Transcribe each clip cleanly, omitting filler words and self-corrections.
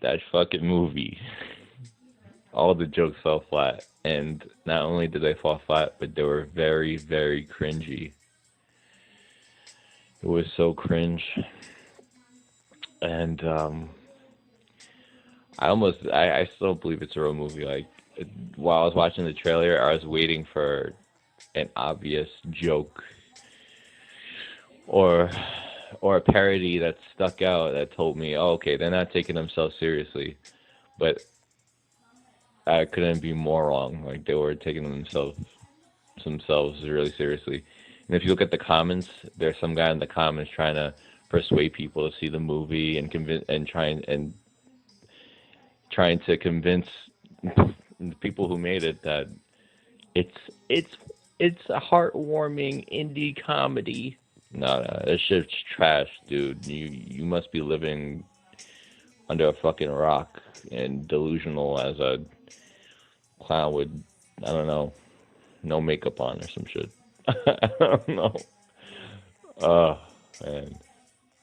That fucking movie. All the jokes fell flat, and not only did they fall flat, but they were very, very cringy. It was so cringe, and I still believe it's a real movie. Like while I was watching the trailer, I was waiting for an obvious joke or a parody that stuck out that told me, oh, okay, they're not taking themselves seriously. But I couldn't be more wrong. Like they were taking themselves really seriously. And if you look at the comments, there's some guy in the comments trying to persuade people to see the movie and convince and trying to convince the people who made it that it's it's it's a heartwarming indie comedy. No, no, that shit's trash, dude. You must be living under a fucking rock and delusional as a clown with, I don't know, no makeup on or some shit. I don't know. Oh man,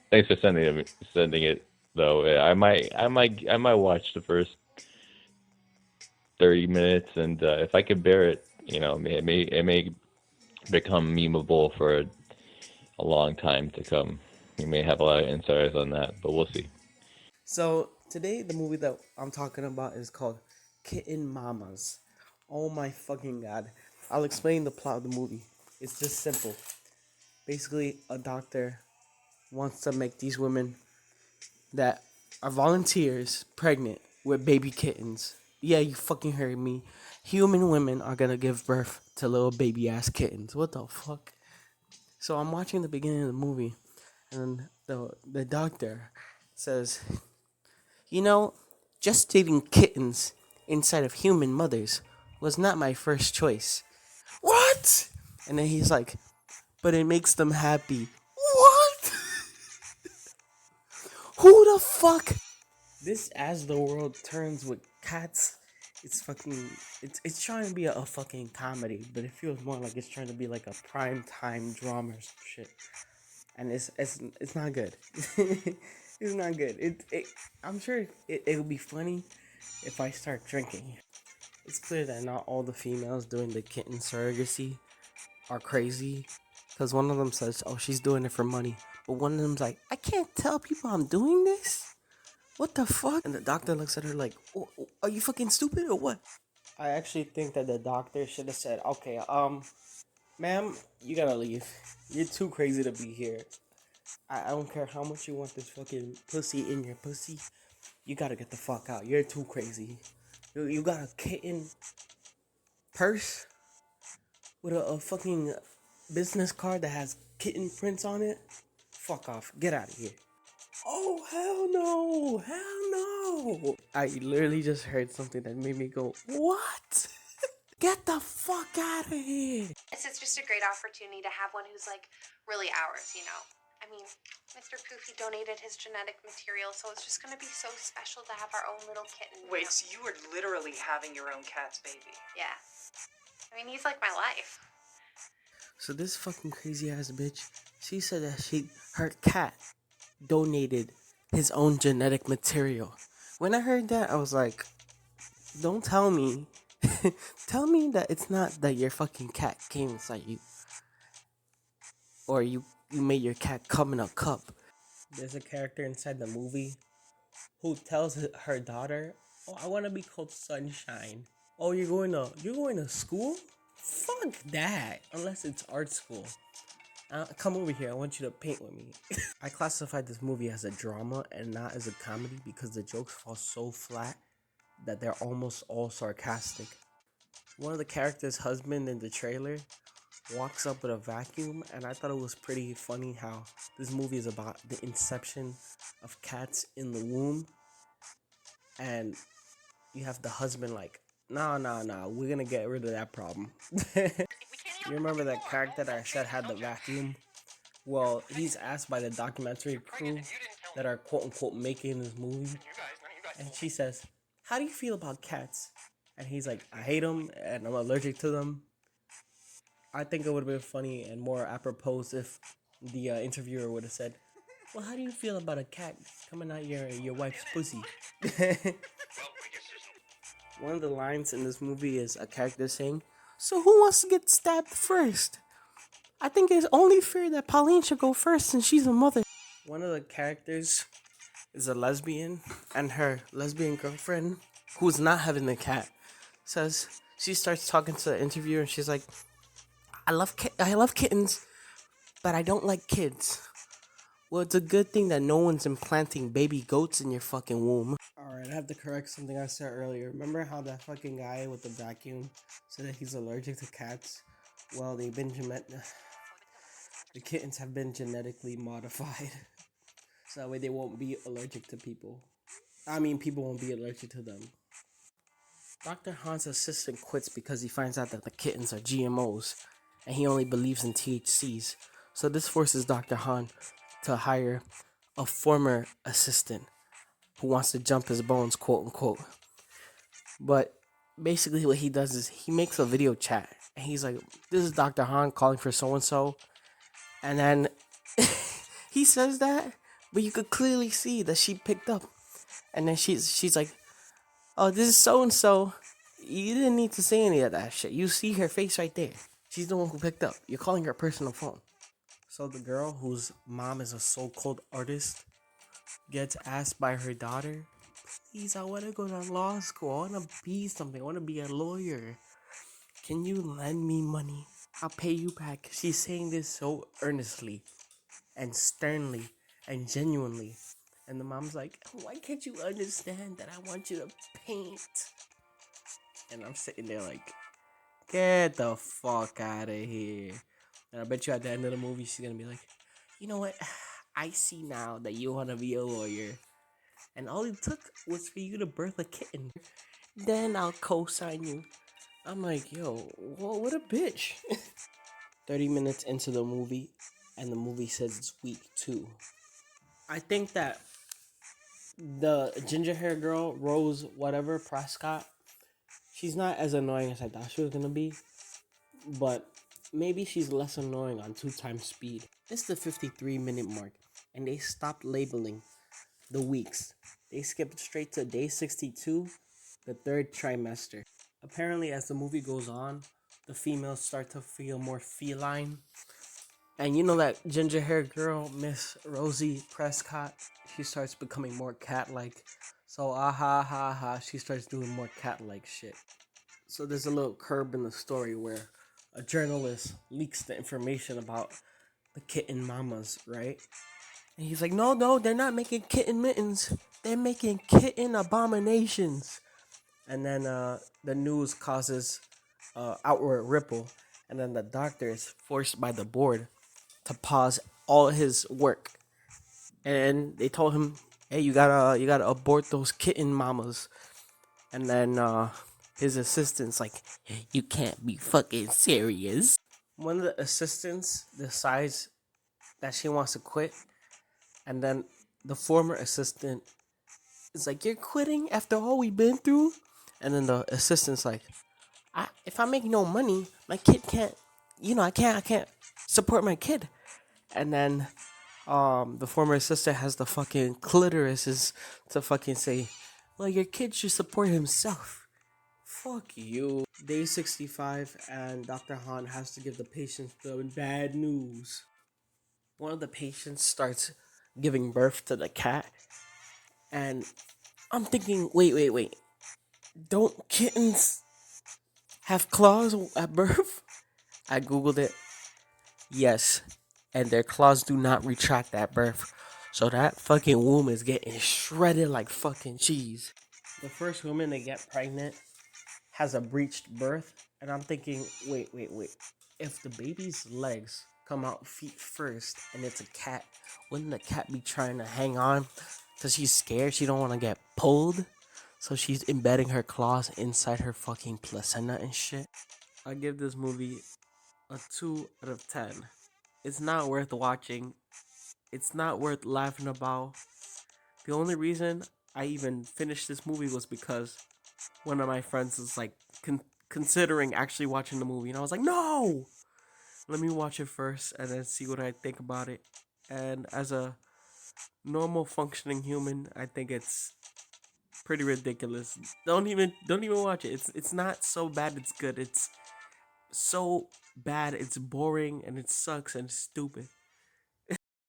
thanks for sending it though. Yeah, I might watch the first 30 minutes, and if I can bear it, it may become memeable for a long time to come. We may have a lot of insiders on that, but we'll see. So today the movie that I'm talking about is called Kitten Mamas. Oh my fucking god. I'll explain the plot of the movie. It's just simple. Basically, a doctor wants to make these women that are volunteers pregnant with baby kittens. Yeah, you fucking heard me. Human women are gonna give birth to little baby ass kittens. What the fuck? So I'm watching the beginning of the movie, and the doctor says, "You know, gestating kittens inside of human mothers was not my first choice." What? And then he's like, "But it makes them happy." What? Who the fuck? This as the world turns with cats. It's fucking. It's trying to be a fucking comedy, but it feels more like it's trying to be like a prime time drama or some shit. And it's not good. It's not good. I'm sure it'll be funny if I start drinking. It's clear that not all the females doing the kitten surrogacy are crazy, because one of them says, "Oh, she's doing it for money," but one of them's like, "I can't tell people I'm doing this. What the fuck?" And the doctor looks at her like, "Are you fucking stupid or what?" I actually think that the doctor should have said, "Okay, ma'am, you gotta leave. You're too crazy to be here. I don't care how much you want this fucking pussy in your pussy. You gotta get the fuck out. You're too crazy. You got a kitten purse with a fucking business card that has kitten prints on it? Fuck off. Get out of here." Oh, hell no. Hell no. I literally just heard something that made me go, "What?" Get the fuck out of here. It's just a great opportunity to have one who's like really ours, you know? I mean, Mr. Poofy donated his genetic material, so it's just gonna be so special to have our own little kitten. Wait, so you are literally having your own cat's baby? Yeah. I mean, he's like my life. So this fucking crazy ass bitch, she said that her cat donated his own genetic material. When I heard that, I was like, don't tell me. Tell me that it's not that your fucking cat came inside you. Or you made your cat come in a cup. There's a character inside the movie who tells her daughter, "Oh, I want to be called Sunshine." "Oh, you're going to school? Fuck that. Unless it's art school. Come over here. I want you to paint with me." I classified this movie as a drama and not as a comedy because the jokes fall so flat that they're almost all sarcastic. One of the characters' husband in the trailer walks up with a vacuum, and I thought it was pretty funny how this movie is about the inception of cats in the womb, and you have the husband like, "Nah, nah, nah, we're gonna get rid of that problem." You remember that character that I said had the vacuum? Well, he's asked by the documentary crew that are quote unquote making this movie, and she says, "How do you feel about cats?" And he's like, "I hate them and I'm allergic to them." I think it would have been funny and more apropos if the interviewer would have said, Well, how do you feel about a cat coming out your wife's pussy? One of the lines in this movie is a character saying, "So who wants to get stabbed first? I think it's only fair that Pauline should go first since she's a mother." One of the characters is a lesbian, and her lesbian girlfriend, who's not having the cat, says she starts talking to the interviewer, and she's like, I love kittens, but I don't like kids." Well, it's a good thing that no one's implanting baby goats in your fucking womb. Alright, I have to correct something I said earlier. Remember how that fucking guy with the vacuum said that he's allergic to cats? Well, the kittens have been genetically modified. So that way they won't be allergic to people. I mean, people won't be allergic to them. Dr. Han's assistant quits because he finds out that the kittens are GMOs and he only believes in THCs. So this forces Dr. Han to hire a former assistant who wants to jump his bones, quote unquote. But basically, what he does is he makes a video chat and he's like, "This is Dr. Han calling for so and so," and then he says that, but you could clearly see that she picked up, and then she's like, "Oh, this is so and so." You didn't need to say any of that shit. You see her face right there. She's the one who picked up. You're calling her personal phone. So the girl whose mom is a so-called artist gets asked by her daughter, "Please, I want to go to law school. I want to be something. I want to be a lawyer. Can you lend me money? I'll pay you back." She's saying this so earnestly and sternly and genuinely. And the mom's like, "Why can't you understand that I want you to paint?" And I'm sitting there like, get the fuck out of here. And I bet you at the end of the movie, she's going to be like, "You know what? I see now that you want to be a lawyer. And all it took was for you to birth a kitten. Then I'll co-sign you." I'm like, yo, whoa, what a bitch. 30 minutes into the movie, and the movie says it's week 2. I think that the ginger hair girl, Rose, whatever, Prescott, she's not as annoying as I thought she was gonna be, but maybe she's less annoying on 2 times speed. It's the 53-minute mark, and they stopped labeling the weeks. They skipped straight to day 62, the 3rd trimester. Apparently, as the movie goes on, the females start to feel more feline. And you know that ginger haired girl, Miss Rosie Prescott, she starts becoming more cat like. So, she starts doing more cat like shit. So, there's a little curb in the story where a journalist leaks the information about the kitten mamas, right? And he's like, no, they're not making kitten mittens. They're making kitten abominations. And then the news causes outward ripple. And then the doctor is forced by the board to pause all his work. And they told him, "Hey, you gotta abort those kitten mamas." And then his assistant's like, "You can't be fucking serious." One of the assistants decides that she wants to quit, and then the former assistant is like, "You're quitting after all we've been through?" And then the assistant's like, if I make no money, my kid can't, I can't support my kid." And then the former assistant has the fucking clitorises to fucking say, "Well, your kid should support himself." Fuck you. Day 65, and Dr. Han has to give the patients the bad news. One of the patients starts giving birth to the cat, and I'm thinking, wait. Don't kittens have claws at birth? I googled it. Yes, and their claws do not retract at birth. So that fucking womb is getting shredded like fucking cheese. The first woman to get pregnant has a breached birth, and I'm thinking, wait. If the baby's legs come out feet first and it's a cat, wouldn't the cat be trying to hang on because she's scared she don't want to get pulled? So she's embedding her claws inside her fucking placenta and shit. I give this movie a 2 out of 10. It's not worth watching. It's not worth laughing about. The only reason I even finished this movie was because one of my friends was like considering actually watching the movie, and I was like, no, let me watch it first and then see what I think about it. And as a normal functioning human, I think it's pretty ridiculous. Don't even watch it. It's not so bad it's good. It's so bad it's boring and it sucks and it's stupid.